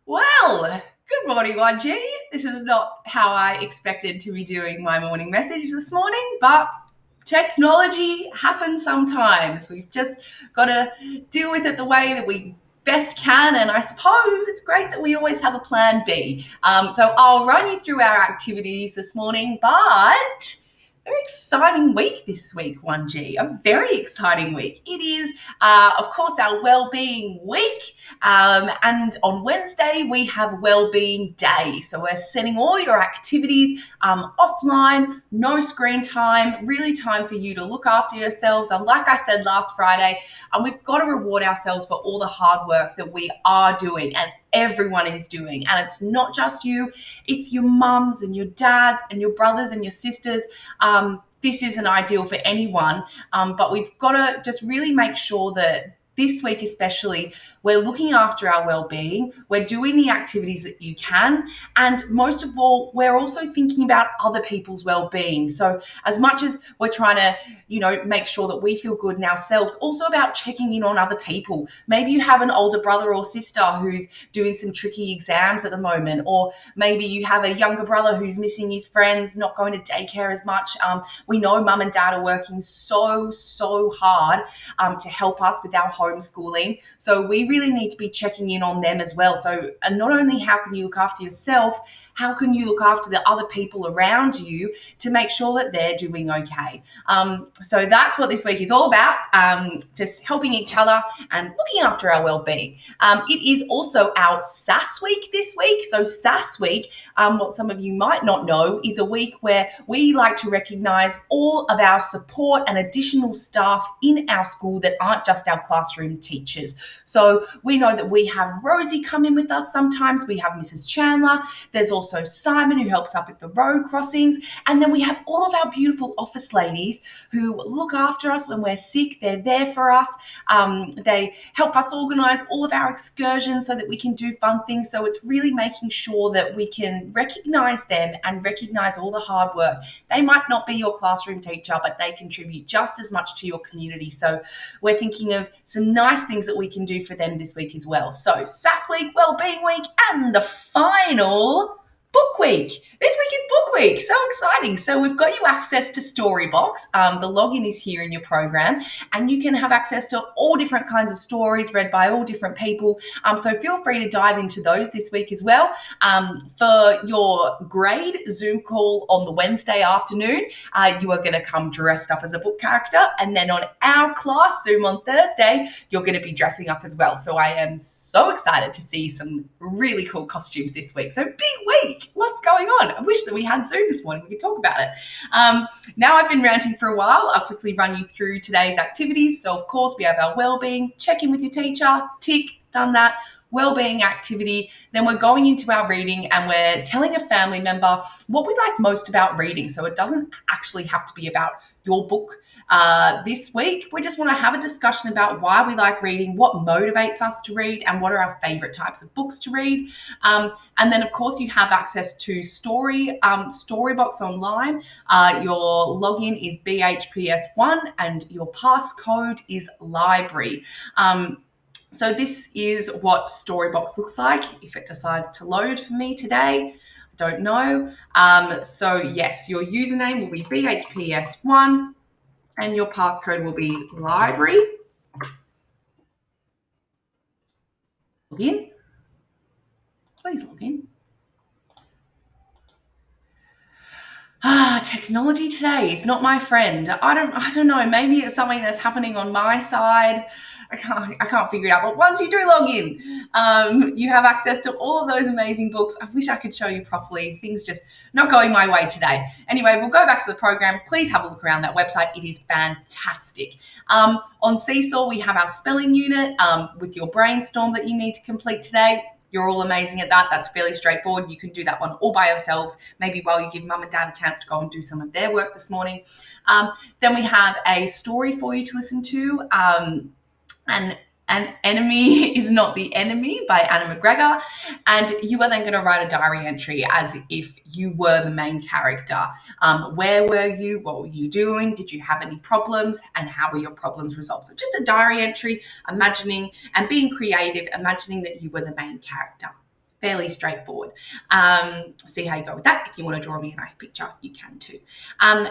Well, good morning, 1G. This is not how I expected to be doing my morning message this morning, but technology happens sometimes. We've just got to deal with it the way that we best can, and I suppose it's great that we always have a plan B. So I'll run you through our activities this morning, but very exciting week this week, 1G. A very exciting week. It is, of course, our well-being week. And on Wednesday, we have Wellbeing Day. So we're setting all your activities offline, no screen time, really time for you to look after yourselves. And like I said last Friday, we've got to reward ourselves for all the hard work that we are doing and everyone is doing. And it's not just you, it's your mums and your dads and your brothers and your sisters. This isn't ideal for anyone, but we've got to just really make sure that this week especially, we're looking after our well-being, we're doing the activities that you can, and most of all, we're also thinking about other people's well-being. So as much as we're trying to, make sure that we feel good in ourselves, also about checking in on other people. Maybe you have an older brother or sister who's doing some tricky exams at the moment, or maybe you have a younger brother who's missing his friends, not going to daycare as much. We know mum and dad are working so hard to help us with our homeschooling. So we really need to be checking in on them as well. So not only how can you look after yourself, how can you look after the other people around you to make sure that they're doing okay? So that's what this week is all about, just helping each other and looking after our well-being. It is also our SAS week this week. So SAS week, what some of you might not know, is a week where we like to recognise all of our support and additional staff in our school that aren't just our classroom teachers. So we know that we have Rosie come in with us sometimes. We have Mrs. Chandler. There's also Simon, who helps up with the road crossings. And then we have all of our beautiful office ladies who look after us when we're sick. They're there for us. They help us organise all of our excursions so that we can do fun things. So it's really making sure that we can recognise them and recognise all the hard work. They might not be your classroom teacher, but they contribute just as much to your community. So we're thinking of some nice things that we can do for them this week as well. So SAS week, Wellbeing week, and the final book week. This week is book week. So exciting. So we've got you access to Storybox. The login is here in your program, and you can have access to all different kinds of stories read by all different people. So feel free to dive into those this week as well. For your grade Zoom call on the Wednesday afternoon, you are going to come dressed up as a book character. And then on our class Zoom on Thursday, you're going to be dressing up as well. So I am so excited to see some really cool costumes this week. So big week. Lots going on. I wish that we had Zoom this morning. We could talk about it. Now I've been ranting for a while. I'll quickly run you through today's activities. So of course we have our wellbeing, check in with your teacher, tick, done that. Wellbeing activity. Then we're going into our reading and we're telling a family member what we like most about reading. So it doesn't actually have to be about your book this week. We just want to have a discussion about why we like reading, what motivates us to read, and what are our favorite types of books to read. And then, of course, you have access to Storybox online. Your login is BHPS1 and your passcode is library. So this is what Storybox looks like if it decides to load for me today. Don't know. So yes, your username will be BHPS1 and your passcode will be library. Log in. Please log in. Technology today is not my friend. I don't know. Maybe it's something that's happening on my side. I can't figure it out. But once you do log in, you have access to all of those amazing books. I wish I could show you properly. Things just not going my way today. Anyway, we'll go back to the program. Please have a look around that website. It is fantastic. On Seesaw, we have our spelling unit with your brainstorm that you need to complete today. You're all amazing at that. That's fairly straightforward. You can do that one all by yourselves, maybe while you give mum and dad a chance to go and do some of their work this morning. Then we have a story for you to listen to. And An Enemy is Not the Enemy by Anna McGregor. And you are then going to write a diary entry as if you were the main character. Where were you? What were you doing? Did you have any problems? And how were your problems resolved? So just a diary entry, imagining and being creative, imagining that you were the main character. Fairly straightforward. See how you go with that. If you want to draw me a nice picture, you can too.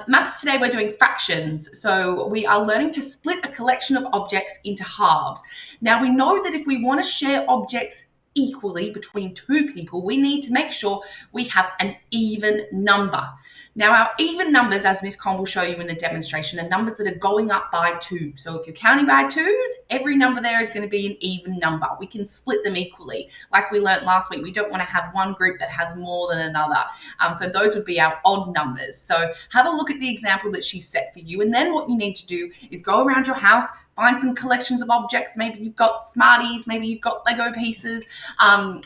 Maths today, we're doing fractions. So we are learning to split a collection of objects into halves. Now we know that if we want to share objects equally between two people, we need to make sure we have an even number. Now, our even numbers, as Miss Con will show you in the demonstration, are numbers that are going up by 2. So if you're counting by 2s, every number there is going to be an even number. We can split them equally. Like we learned last week, we don't want to have one group that has more than another. So those would be our odd numbers. So have a look at the example that she set for you. And then what you need to do is go around your house, find some collections of objects. Maybe you've got Smarties, maybe you've got Lego pieces,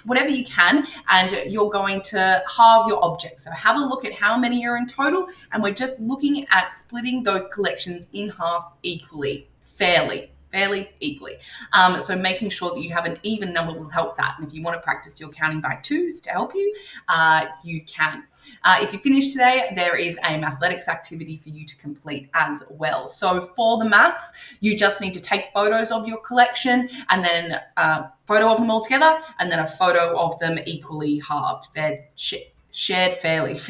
whatever you can, and you're going to halve your objects. So have a look at how many are in total, and we're just looking at splitting those collections in half equally, fairly equally. So making sure that you have an even number will help that. And if you want to practice your counting by 2s to help you, you can. If you finish today, there is a mathematics activity for you to complete as well. So for the maths, you just need to take photos of your collection and then a photo of them all together and then a photo of them equally halved, shared fairly.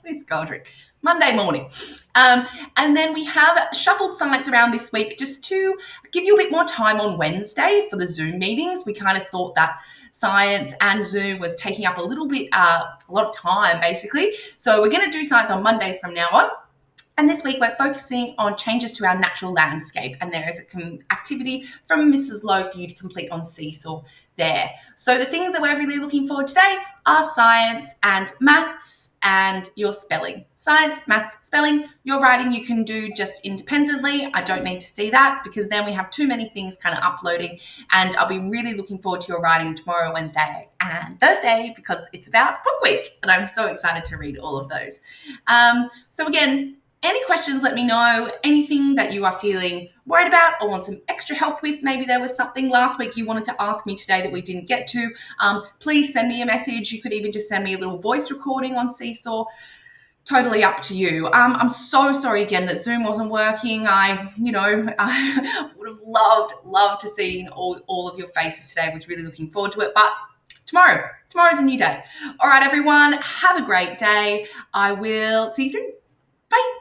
Miss Goldrick. Monday morning. And then we have shuffled science around this week just to give you a bit more time on Wednesday for the Zoom meetings. We kind of thought that science and Zoom was taking up a lot of time, basically. So we're going to do science on Mondays from now on. And this week, we're focusing on changes to our natural landscape. And there is an activity from Mrs. Lowe for you to complete on Seesaw there. So the things that we're really looking forward to today are science and maths and your spelling. Science, maths, spelling. Your writing you can do just independently. I don't need to see that because then we have too many things kind of uploading. And I'll be really looking forward to your writing tomorrow, Wednesday and Thursday because it's about book week. And I'm so excited to read all of those. So again, any questions, let me know. Anything that you are feeling worried about or want some extra help with, maybe there was something last week you wanted to ask me today that we didn't get to, please send me a message. You could even just send me a little voice recording on Seesaw. Totally up to you. I'm so sorry again that Zoom wasn't working. I would have loved to see all of your faces today. I was really looking forward to it, but tomorrow's a new day. All right, everyone, have a great day. I will see you soon. Bye.